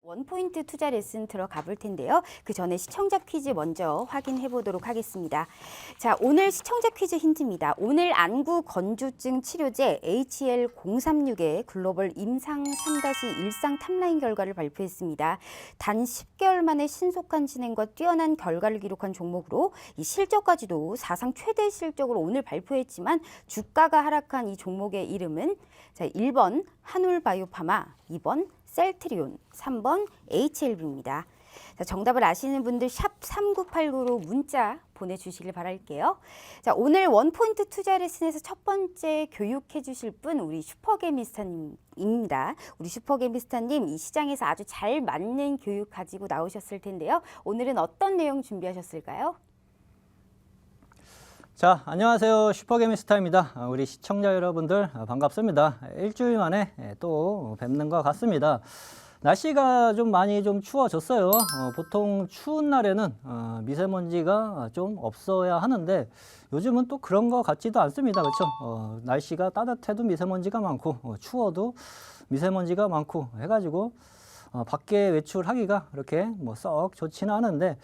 원포인트 투자 레슨 들어가 볼 텐데요. 그 전에 시청자 퀴즈 먼저 확인해 보도록 하겠습니다. 자, 오늘 시청자 퀴즈 힌트입니다. 오늘 안구 건조증 치료제 HL036의 글로벌 임상 3-1상 탑라인 결과를 발표했습니다. 단 10개월 만에 신속한 진행과 뛰어난 결과를 기록한 종목으로 이 실적까지도 사상 최대 실적으로 오늘 발표했지만 주가가 하락한 이 종목의 이름은 자, 1번 한울바이오파마, 2번 셀트리온, 3번 HLB입니다. 자, 정답을 아시는 분들 샵 3989로 문자 보내주시길 바랄게요. 자, 오늘 원포인트 투자 레슨에서 첫 번째 교육해 주실 분 우리 슈퍼개미스타님입니다. 우리 슈퍼개미스타님 이 시장에서 아주 잘 맞는 교육 가지고 나오셨을 텐데요. 오늘은 어떤 내용 준비하셨을까요? 자, 안녕하세요. 슈퍼개미스타입니다. 우리 시청자 여러분들 반갑습니다. 일주일 만에 또 뵙는 것 같습니다. 날씨가 좀 많이 추워졌어요. 보통 추운 날에는 미세먼지가 좀 없어야 하는데 요즘은 또 그런 것 같지도 않습니다. 그렇죠? 날씨가 따뜻해도 미세먼지가 많고 추워도 미세먼지가 많고 해가지고 밖에 외출하기가 그렇게 뭐 썩 좋지는 않은데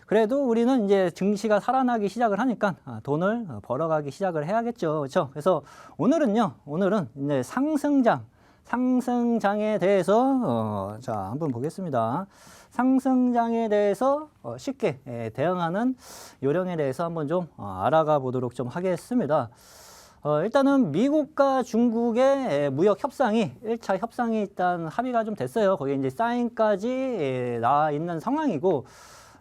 그래도 우리는 이제 증시가 살아나기 시작을 하니까 돈을 벌어가기 시작을 해야겠죠. 그렇죠? 그래서 오늘은 이제 상승장에 대해서 자, 한번 보겠습니다. 상승장에 대해서 쉽게 대응하는 요령에 대해서 한번 좀 알아가 보도록 좀 하겠습니다. 일단은 미국과 중국의 무역 협상이 1차 협상이 일단 합의가 좀 됐어요. 거기에 이제 사인까지 나와 있는 상황이고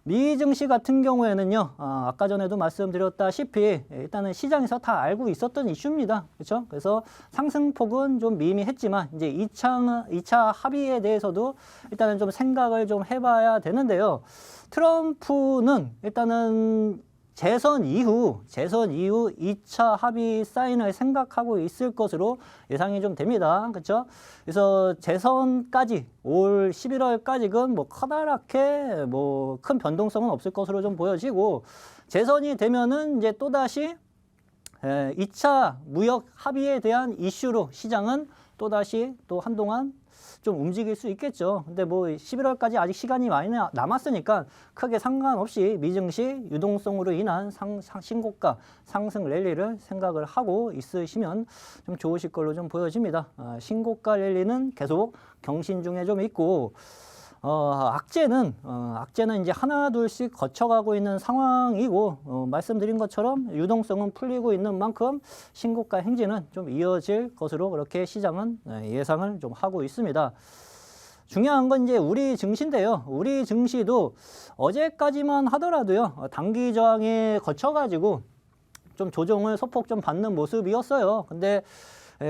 미 증시 같은 경우에는요, 아까 전에도 말씀드렸다시피 일단은 시장에서 다 알고 있었던 이슈입니다. 그렇죠? 그래서 상승폭은 좀 미미했지만 이제 2차 합의에 대해서도 일단은 좀 생각을 좀 해봐야 되는데요. 트럼프는 일단은 재선 이후 2차 합의 사인을 생각하고 있을 것으로 예상이 좀 됩니다. 그렇죠? 그래서 재선까지 올 11월까지는 뭐 커다랗게 뭐 큰 변동성은 없을 것으로 좀 보여지고 재선이 되면은 이제 또다시 2차 무역 합의에 대한 이슈로 시장은 또다시 또 한동안 좀 움직일 수 있겠죠. 근데 뭐 11월까지 아직 시간이 많이 남았으니까 크게 상관없이 미증시 유동성으로 인한 신고가 상승 랠리를 생각을 하고 있으시면 좀 좋으실 걸로 좀 보여집니다. 신고가 랠리는 계속 경신 중에 좀 있고 악재는 이제 하나 둘씩 거쳐가고 있는 상황이고 말씀드린 것처럼 유동성은 풀리고 있는 만큼 신고가 행진은 좀 이어질 것으로 그렇게 시장은 예상을 좀 하고 있습니다. 중요한 건 이제 우리 증시인데요. 우리 증시도 어제까지만 하더라도요. 단기 저항에 거쳐가지고 좀 조정을 소폭 좀 받는 모습이었어요. 근데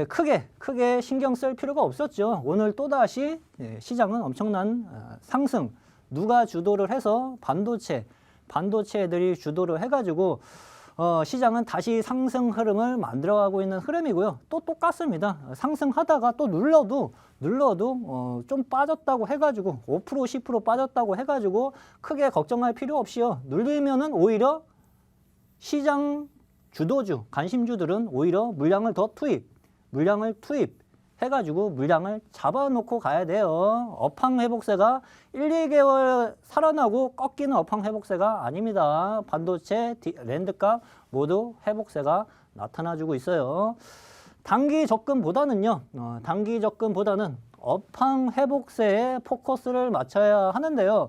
크게 신경 쓸 필요가 없었죠. 오늘 또다시 시장은 엄청난 상승, 누가 주도를 해서 반도체들이 주도를 해가지고 시장은 다시 상승 흐름을 만들어가고 있는 흐름이고요. 또 똑같습니다. 상승하다가 또 눌러도 좀 빠졌다고 해가지고 5% 10% 빠졌다고 해가지고 크게 걱정할 필요 없이요. 눌리면은 오히려 시장 주도주, 관심주들은 오히려 물량을 투입해가지고 물량을 잡아놓고 가야 돼요. 업황 회복세가 1, 2개월 살아나고 꺾이는 업황 회복세가 아닙니다. 반도체, 랜드값 모두 회복세가 나타나주고 있어요. 단기 접근보다는 업황 회복세에 포커스를 맞춰야 하는데요.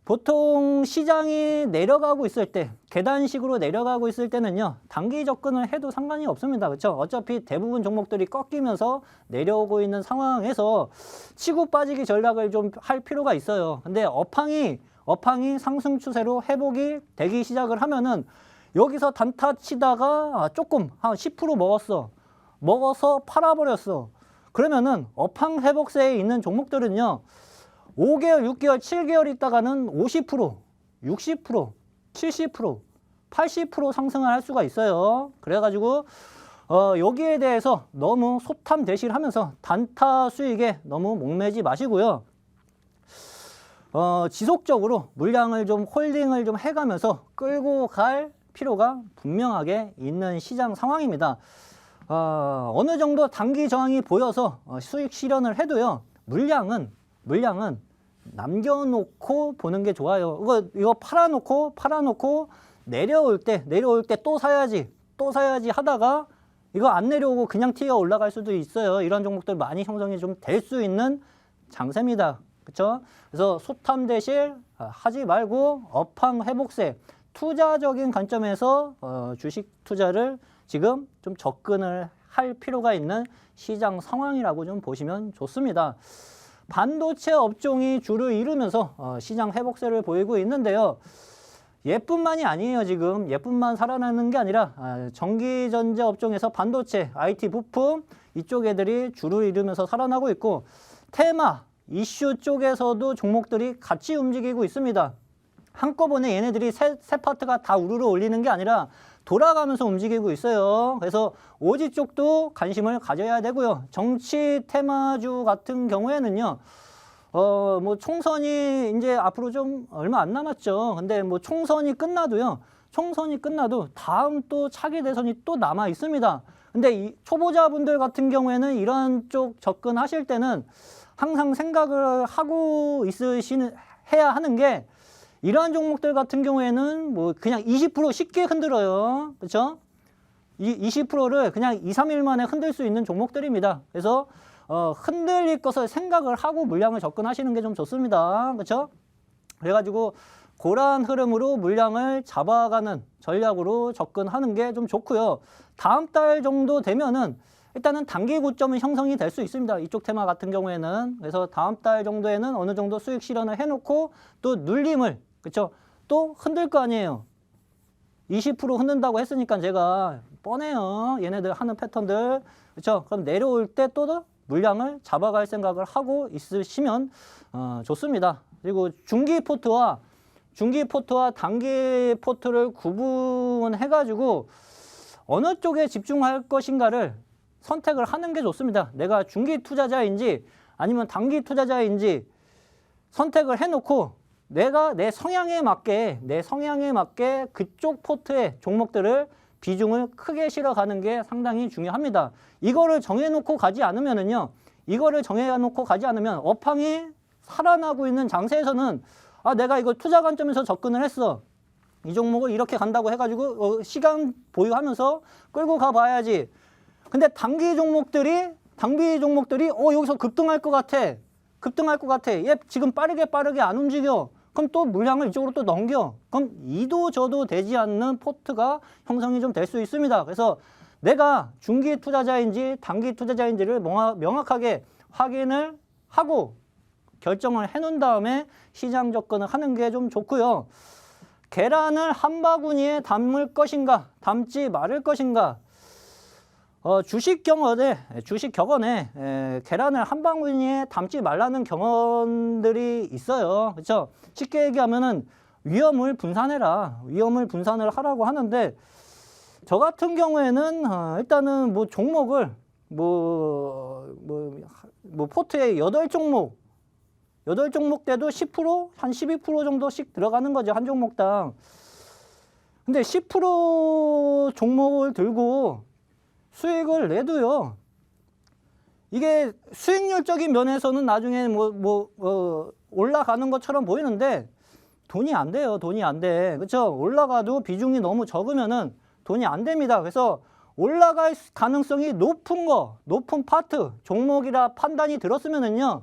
보통 시장이 내려가고 있을 때, 계단식으로 내려가고 있을 때는요, 단기 접근을 해도 상관이 없습니다. 그렇죠? 어차피 대부분 종목들이 꺾이면서 내려오고 있는 상황에서 치고 빠지기 전략을 좀 할 필요가 있어요. 근데 업황이 상승 추세로 회복이 되기 시작을 하면은 여기서 단타 치다가 조금 한 10% 먹어서 팔아버렸어. 그러면은 업황 회복세에 있는 종목들은요, 5개월, 6개월, 7개월 있다가는 50%, 60%, 70%, 80% 상승을 할 수가 있어요. 그래가지고 여기에 대해서 너무 소탐대실하면서 단타 수익에 너무 목매지 마시고요. 지속적으로 물량을 좀 홀딩을 좀 해가면서 끌고 갈 필요가 분명하게 있는 시장 상황입니다. 어느 정도 단기 저항이 보여서 수익 실현을 해도요. 물량은 남겨놓고 보는 게 좋아요. 이거 팔아놓고 내려올 때 또 사야지 하다가 이거 안 내려오고 그냥 튀어 올라갈 수도 있어요. 이런 종목들 많이 형성이 좀 될 수 있는 장세입니다. 그렇죠? 그래서 소탐대실 하지 말고 업황 회복세, 투자적인 관점에서 주식 투자를 지금 좀 접근을 할 필요가 있는 시장 상황이라고 좀 보시면 좋습니다. 반도체 업종이 주를 이루면서 시장 회복세를 보이고 있는데요. 얘뿐만이 아니에요. 지금 얘뿐만 살아나는 게 아니라 전기전자 업종에서 반도체, IT 부품 이쪽 애들이 주를 이루면서 살아나고 있고, 테마, 이슈 쪽에서도 종목들이 같이 움직이고 있습니다. 한꺼번에 얘네들이 세 파트가 다 우르르 올리는 게 아니라 돌아가면서 움직이고 있어요. 그래서 오지 쪽도 관심을 가져야 되고요. 정치 테마주 같은 경우에는요. 뭐 총선이 이제 앞으로 좀 얼마 안 남았죠. 근데 뭐 총선이 끝나도 다음 또 차기 대선이 또 남아 있습니다. 근데 이 초보자분들 같은 경우에는 이런 쪽 접근하실 때는 항상 생각을 하고 해야 하는 게, 이러한 종목들 같은 경우에는 뭐 그냥 20% 쉽게 흔들어요. 그렇죠? 이 20%를 그냥 2, 3일 만에 흔들 수 있는 종목들입니다. 그래서 흔들릴 것을 생각을 하고 물량을 접근하시는 게 좀 좋습니다. 그렇죠? 그래가지고 그러한 흐름으로 물량을 잡아가는 전략으로 접근하는 게 좀 좋고요. 다음 달 정도 되면은 일단은 단기 고점은 형성이 될 수 있습니다. 이쪽 테마 같은 경우에는. 그래서 다음 달 정도에는 어느 정도 수익 실현을 해놓고 또 눌림을, 그렇죠? 또 흔들 거 아니에요. 20% 흔든다고 했으니까 제가 뻔해요. 얘네들 하는 패턴들. 그렇죠? 그럼 내려올 때 또 물량을 잡아갈 생각을 하고 있으시면 좋습니다. 그리고 중기 포트와 단기 포트를 구분해가지고 어느 쪽에 집중할 것인가를 선택을 하는 게 좋습니다. 내가 중기 투자자인지 아니면 단기 투자자인지 선택을 해놓고 내가 내 성향에 맞게 그쪽 포트의 종목들을 비중을 크게 실어가는 게 상당히 중요합니다. 이거를 정해놓고 가지 않으면 업황이 살아나고 있는 장세에서는 내가 이거 투자 관점에서 접근을 했어. 이 종목을 이렇게 간다고 해가지고 시간 보유하면서 끌고 가봐야지. 근데 단기 종목들이 여기서 급등할 것 같아. 얘 지금 빠르게 안 움직여. 그럼 또 물량을 이쪽으로 또 넘겨. 그럼 이도 저도 되지 않는 포트가 형성이 좀 될 수 있습니다. 그래서 내가 중기 투자자인지 단기 투자자인지를 명확하게 확인을 하고 결정을 해놓은 다음에 시장 접근을 하는 게 좀 좋고요. 계란을 한 바구니에 담을 것인가, 담지 말을 것인가. 주식 격언에 계란을 한 바구니에 담지 말라는 경언들이 있어요. 그렇죠? 쉽게 얘기하면은 위험을 분산을 하라고 하는데, 저 같은 경우에는 일단은 뭐 종목을 포트에 8종목 때도 10%, 한 12% 정도씩 들어가는 거죠. 한 종목당. 근데 10% 종목을 들고 수익을 내도요. 이게 수익률적인 면에서는 나중에 올라가는 것처럼 보이는데 돈이 안 돼요. 돈이 안 돼. 그렇죠? 올라가도 비중이 너무 적으면은 돈이 안 됩니다. 그래서 올라갈 가능성이 높은 파트, 종목이라 판단이 들었으면은요.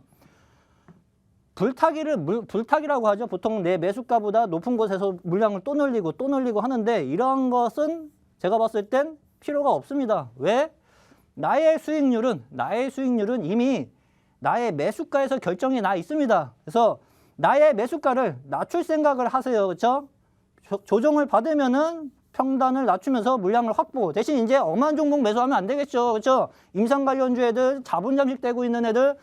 불타기라고 하죠. 보통 내 매수가보다 높은 곳에서 물량을 또 늘리고 하는데, 이러한 것은 제가 봤을 땐 필요가 없습니다. 왜? 나의 수익률은 이미 나의 매수가에서 결정이 나 있습니다. 그래서 나의 매수가를 낮출 생각을 하세요. 그렇죠? 조정을 받으면은 평단을 낮추면서 물량을 확보. 대신 이제 엄한 종목 매수하면 안 되겠죠. 그렇죠? 임상 관련주 애들, 자본 잠식되고 있는 애들,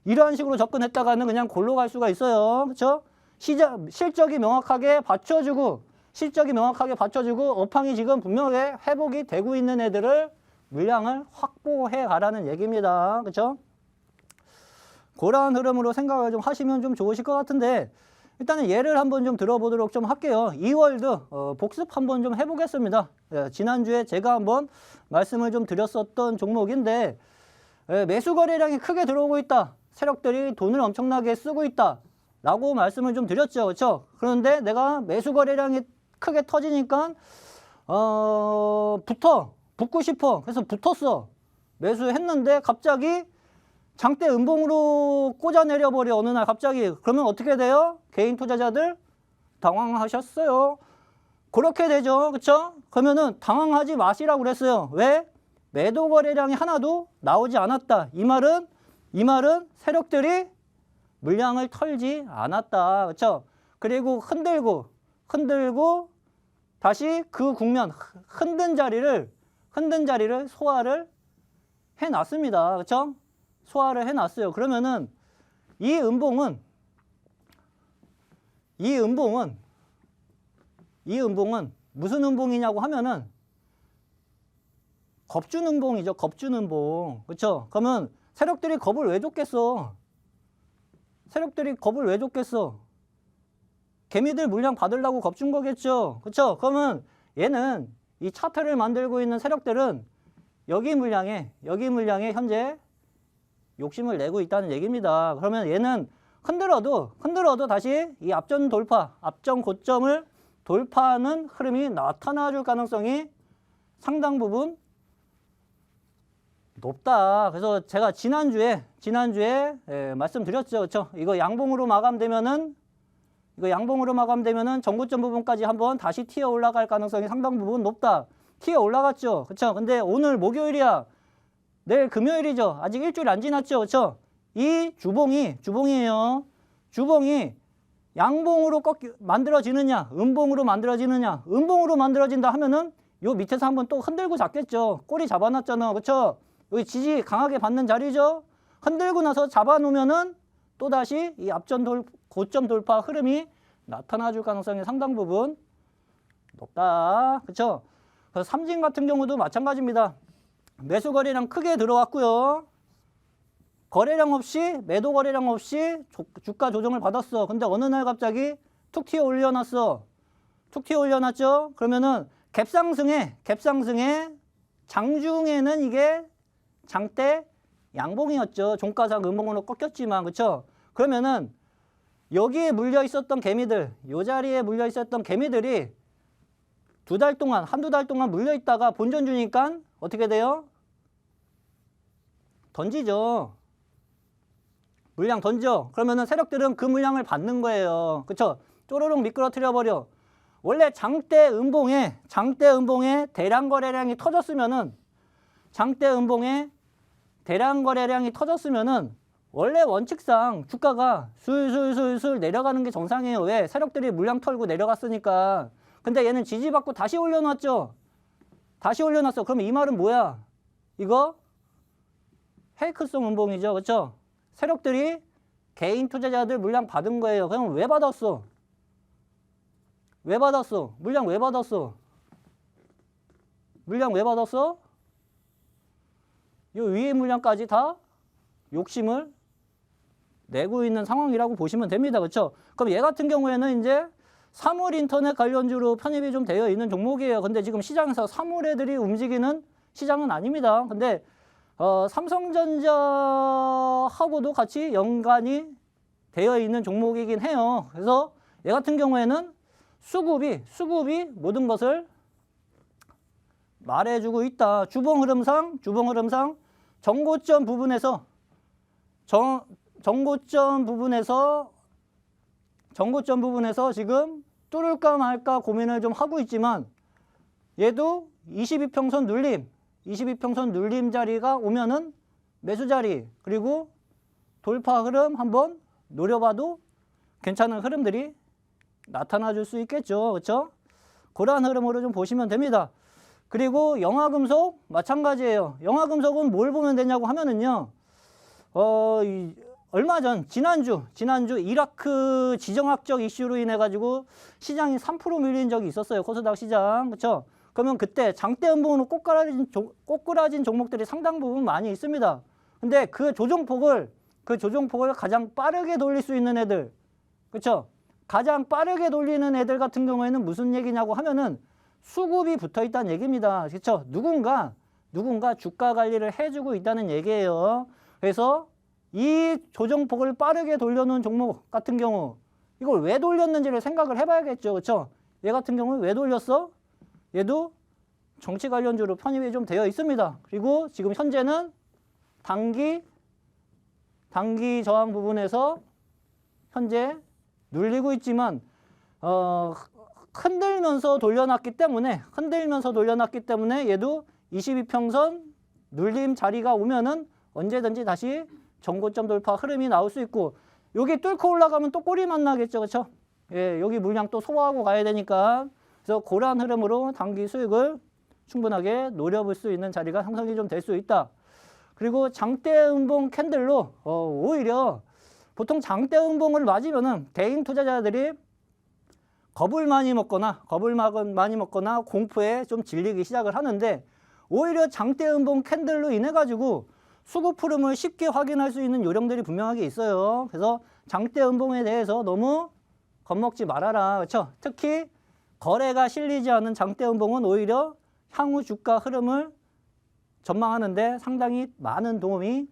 이러한 식으로 접근했다가는 그냥 골로 갈 수가 있어요. 그렇죠? 실적이 명확하게 받쳐주고 업황이 지금 분명하게 회복이 되고 있는 애들을 물량을 확보해 가라는 얘기입니다. 그렇죠? 그러한 흐름으로 생각을 좀 하시면 좀 좋으실 것 같은데, 일단은 예를 한번 좀 들어보도록 좀 할게요. 이월드 복습 한번 좀 해보겠습니다. 지난주에 제가 한번 말씀을 좀 드렸었던 종목인데, 매수 거래량이 크게 들어오고 있다. 세력들이 돈을 엄청나게 쓰고 있다. 라고 말씀을 좀 드렸죠. 그렇죠? 그런데 내가 매수 거래량이 크게 터지니까 붙고 싶어. 그래서 붙었어. 매수했는데 갑자기 장대 음봉으로 꽂아내려 버려. 어느 날 갑자기. 그러면 어떻게 돼요? 개인 투자자들 당황하셨어요. 그렇게 되죠. 그렇죠? 그러면은 당황하지 마시라고 그랬어요. 왜? 매도 거래량이 하나도 나오지 않았다. 이 말은 세력들이 물량을 털지 않았다. 그렇죠? 그리고 흔들고 다시 그 국면 흔든 자리를 소화를 해 놨습니다. 그렇죠? 소화를 해 놨어요. 그러면은 이 음봉은 무슨 음봉이냐고 하면은 겁준 음봉이죠. 겁준 음봉. 그렇죠? 그러면 세력들이 겁을 왜 줬겠어? 개미들 물량 받으려고 겁준 거겠죠. 그렇죠? 그러면 얘는 이 차트를 만들고 있는 세력들은 여기 물량에 현재 욕심을 내고 있다는 얘기입니다. 그러면 얘는 흔들어도 다시 이 앞전 고점을 돌파하는 흐름이 나타나 줄 가능성이 상당 부분 높다. 그래서 제가 지난주에 말씀드렸죠. 그렇죠? 이거 양봉으로 마감되면은 전고점 부분까지 한번 다시 튀어 올라갈 가능성이 상당 부분 높다. 튀어 올라갔죠. 그렇죠? 근데 오늘 목요일이야. 내일 금요일이죠. 아직 일주일 안 지났죠. 그렇죠? 이 주봉이에요. 주봉이 양봉으로 만들어지느냐, 음봉으로 만들어지느냐. 음봉으로 만들어진다 하면은 요 밑에서 한번 또 흔들고 잡겠죠. 꼬리 잡아놨잖아. 그렇죠? 여기 지지 강하게 받는 자리죠. 흔들고 나서 잡아놓으면은 또다시 이 앞전 고점 돌파 흐름이 나타나 줄 가능성이 상당 부분 높다. 그렇죠? 그래서 삼진 같은 경우도 마찬가지입니다. 매수 거래량 크게 들어왔고요. 매도 거래량 없이 주가 조정을 받았어. 근데 어느 날 갑자기 툭 튀어 올려놨어. 그러면은 갭상승에 장중에는 이게 장대 양봉이었죠. 종가상 음봉으로 꺾였지만, 그쵸? 그러면은 여기에 물려 있었던 개미들, 요 자리에 물려 있었던 개미들이 한두 달 동안 물려 있다가 본전 주니까 어떻게 돼요? 던지죠. 물량 던져. 그러면은 세력들은 그 물량을 받는 거예요. 그쵸? 쪼르륵 미끄러뜨려 버려. 원래 장대 음봉에 대량 거래량이 터졌으면은 원래 원칙상 주가가 술술술술 내려가는 게 정상이에요. 왜? 세력들이 물량 털고 내려갔으니까. 근데 얘는 지지받고 다시 올려놨죠. 그럼 이 말은 뭐야? 이거 페이크성 음봉이죠. 그렇죠? 세력들이 개인 투자자들 물량 받은 거예요. 그럼 왜 받았어? 물량 왜 받았어? 이 위에 물량까지 다 욕심을 내고 있는 상황이라고 보시면 됩니다. 그렇죠? 그럼 얘 같은 경우에는 이제 사물 인터넷 관련주로 편입이 좀 되어 있는 종목이에요. 근데 지금 시장에서 사물 애들이 움직이는 시장은 아닙니다. 근데 삼성전자하고도 같이 연관이 되어 있는 종목이긴 해요. 그래서 얘 같은 경우에는 수급이 모든 것을 말해주고 있다. 주봉 흐름상 전고점 부분에서 지금 뚫을까 말까 고민을 좀 하고 있지만 얘도 22평선 눌림 자리가 오면은 매수 자리 그리고 돌파 흐름 한번 노려봐도 괜찮은 흐름들이 나타나 줄 수 있겠죠. 그렇죠? 그러한 흐름으로 좀 보시면 됩니다. 그리고 영화금속 마찬가지예요. 영화금속은 뭘 보면 되냐고 하면은요. 얼마 전 지난주 이라크 지정학적 이슈로 인해 가지고 시장이 3% 밀린 적이 있었어요. 코스닥 시장. 그렇죠? 그러면 그때 장대 음봉으로 꼬꾸라진 종목들이 상당 부분 많이 있습니다. 근데 그 조정폭을 가장 빠르게 돌릴 수 있는 애들. 그렇죠? 가장 빠르게 돌리는 애들 같은 경우에는 무슨 얘기냐고 하면은 수급이 붙어 있다는 얘기입니다. 그렇죠? 누군가 주가 관리를 해주고 있다는 얘기예요. 그래서 이 조정폭을 빠르게 돌려놓은 종목 같은 경우 이걸 왜 돌렸는지를 생각을 해봐야겠죠. 그렇죠? 얘 같은 경우는 왜 돌렸어? 얘도 정치 관련주로 편입이 좀 되어 있습니다. 그리고 지금 현재는 단기 저항 부분에서 현재 눌리고 있지만 흔들면서 돌려놨기 때문에 얘도 22평선 눌림 자리가 오면은 언제든지 다시 전고점 돌파 흐름이 나올 수 있고, 여기 뚫고 올라가면 또 꼬리 만나겠죠. 그렇죠? 예, 여기 물량 또 소화하고 가야 되니까, 그래서 그러한 흐름으로 단기 수익을 충분하게 노려볼 수 있는 자리가 형성이 좀 될 수 있다. 그리고 장대음봉 캔들로 오히려 보통 장대음봉을 맞으면은 개인 투자자들이 겁을 많이 먹거나 공포에 좀 질리기 시작을 하는데, 오히려 장대음봉 캔들로 인해 가지고 수급 흐름을 쉽게 확인할 수 있는 요령들이 분명하게 있어요. 그래서 장대음봉에 대해서 너무 겁먹지 말아라. 그렇죠? 특히 거래가 실리지 않은 장대음봉은 오히려 향후 주가 흐름을 전망하는데 상당히 많은 도움이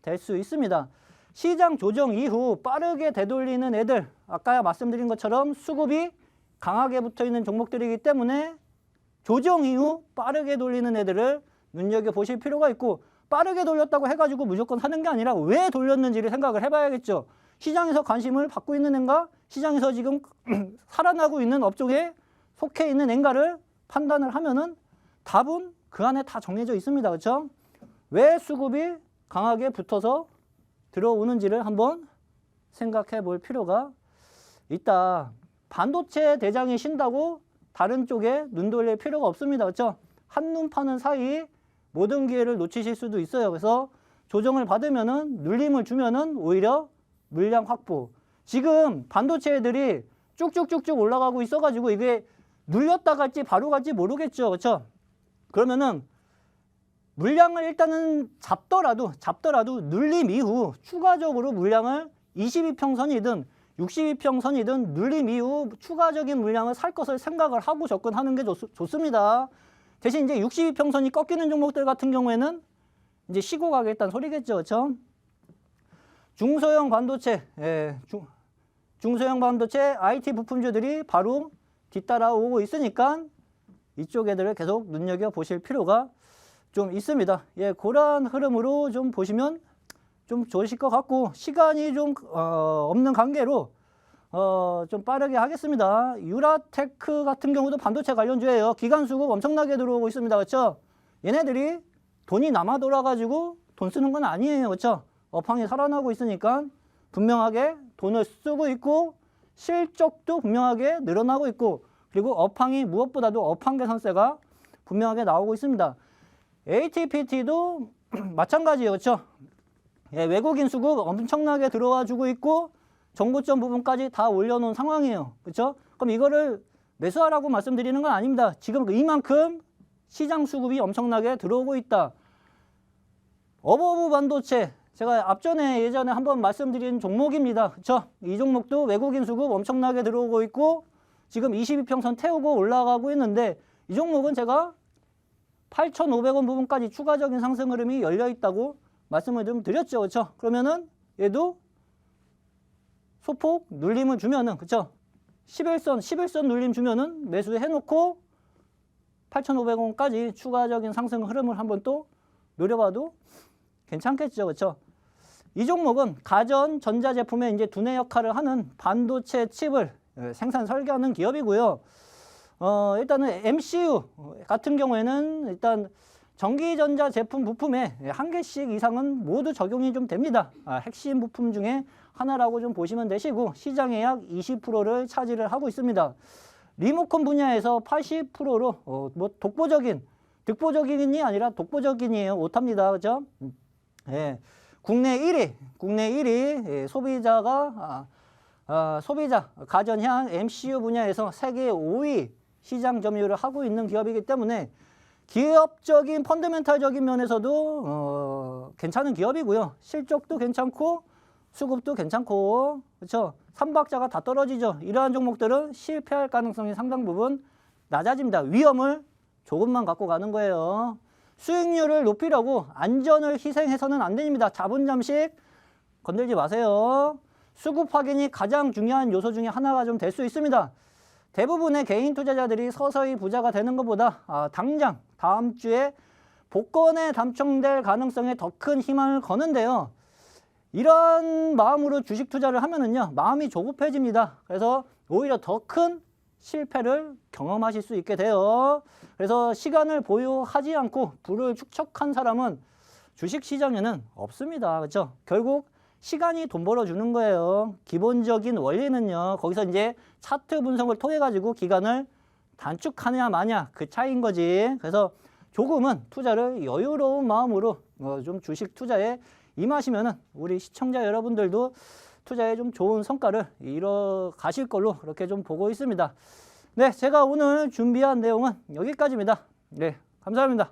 될 수 있습니다. 시장 조정 이후 빠르게 되돌리는 애들, 아까 말씀드린 것처럼 수급이 강하게 붙어있는 종목들이기 때문에 조정 이후 빠르게 돌리는 애들을 눈여겨보실 필요가 있고, 빠르게 돌렸다고 해가지고 무조건 하는 게 아니라 왜 돌렸는지를 생각을 해봐야겠죠. 시장에서 관심을 받고 있는 앤가, 시장에서 지금 살아나고 있는 업종에 속해 있는 앤가를 판단을 하면은 답은 그 안에 다 정해져 있습니다. 그렇죠? 왜 수급이 강하게 붙어서 들어오는지를 한번 생각해 볼 필요가 있다. 반도체 대장이 신다고 다른 쪽에 눈 돌릴 필요가 없습니다. 그렇죠? 한눈 파는 사이 모든 기회를 놓치실 수도 있어요. 그래서 조정을 받으면은, 눌림을 주면은 오히려 물량 확보. 지금 반도체 애들이 쭉쭉쭉쭉 올라가고 있어가지고 이게 눌렸다 갈지 바로 갈지 모르겠죠. 그렇죠? 그러면은 물량을 일단은 잡더라도 눌림 이후 추가적으로 물량을 22평선이든 62평선이든 눌림 이후 추가적인 물량을 살 것을 생각을 하고 접근하는 게 좋습니다. 대신 이제 62평선이 꺾이는 종목들 같은 경우에는 이제 쉬고 가겠다는 소리겠죠. 그렇죠? 중소형 반도체, 중소형 반도체 IT 부품주들이 바로 뒤따라오고 있으니까 이쪽 애들을 계속 눈여겨보실 필요가 좀 있습니다. 예, 그러한 흐름으로 좀 보시면 좀 좋으실 것 같고, 시간이 좀 없는 관계로 좀 빠르게 하겠습니다. 유라테크 같은 경우도 반도체 관련주예요. 기간 수급 엄청나게 들어오고 있습니다. 그렇죠? 얘네들이 돈이 남아 돌아가지고 돈 쓰는 건 아니에요. 그렇죠? 업황이 살아나고 있으니까 분명하게 돈을 쓰고 있고, 실적도 분명하게 늘어나고 있고, 그리고 업황이 무엇보다도 업황 개선세가 분명하게 나오고 있습니다. ATPT도 마찬가지예요. 그렇죠? 예, 외국인 수급 엄청나게 들어와 주고 있고 정고점 부분까지 다 올려놓은 상황이에요. 그렇죠? 그럼 이거를 매수하라고 말씀드리는 건 아닙니다. 지금 이만큼 시장 수급이 엄청나게 들어오고 있다. 어버브 반도체, 제가 예전에 한번 말씀드린 종목입니다. 그렇죠? 이 종목도 외국인 수급 엄청나게 들어오고 있고 지금 22평선 태우고 올라가고 있는데, 이 종목은 제가 8,500원 부분까지 추가적인 상승 흐름이 열려 있다고 말씀을 좀 드렸죠. 그렇죠? 그러면은 얘도 소폭 눌림을 주면은, 그렇죠? 11선 눌림 주면은 매수해 놓고 8,500원까지 추가적인 상승 흐름을 한번 또 노려봐도 괜찮겠죠. 그렇죠? 이 종목은 가전 전자제품에 이제 두뇌 역할을 하는 반도체 칩을 생산 설계하는 기업이고요. 일단은 MCU 같은 경우에는 일단 전기전자 제품 부품에 한 개씩 이상은 모두 적용이 좀 됩니다. 핵심 부품 중에 하나라고 좀 보시면 되시고, 시장의 약 20%를 차지를 하고 있습니다. 리모컨 분야에서 80%로 뭐 득보적인이 아니라 독보적인이에요. 오탑니다. 그죠? 예. 국내 1위 예, 소비자 가전향 MCU 분야에서 세계 5위 시장 점유율을 하고 있는 기업이기 때문에 기업적인 펀더멘탈적인 면에서도 괜찮은 기업이고요. 실적도 괜찮고 수급도 괜찮고, 그렇죠? 삼박자가 다 떨어지죠. 이러한 종목들은 실패할 가능성이 상당 부분 낮아집니다. 위험을 조금만 갖고 가는 거예요. 수익률을 높이려고 안전을 희생해서는 안 됩니다. 자본 잠식 건들지 마세요. 수급 확인이 가장 중요한 요소 중에 하나가 좀 될 수 있습니다. 대부분의 개인 투자자들이 서서히 부자가 되는 것보다 당장 다음 주에 복권에 당첨될 가능성에 더 큰 희망을 거는데요. 이런 마음으로 주식 투자를 하면은요, 마음이 조급해집니다. 그래서 오히려 더 큰 실패를 경험하실 수 있게 돼요. 그래서 시간을 보유하지 않고 부를 축적한 사람은 주식 시장에는 없습니다. 그렇죠? 결국 시간이 돈 벌어주는 거예요. 기본적인 원리는요, 거기서 이제 차트 분석을 통해 가지고 기간을 단축하느냐 마냐 그 차이인 거지. 그래서 조금은 투자를 여유로운 마음으로 좀 주식 투자에 임하시면은 우리 시청자 여러분들도 투자에 좀 좋은 성과를 이뤄 가실 걸로 그렇게 좀 보고 있습니다. 네, 제가 오늘 준비한 내용은 여기까지입니다. 네, 감사합니다.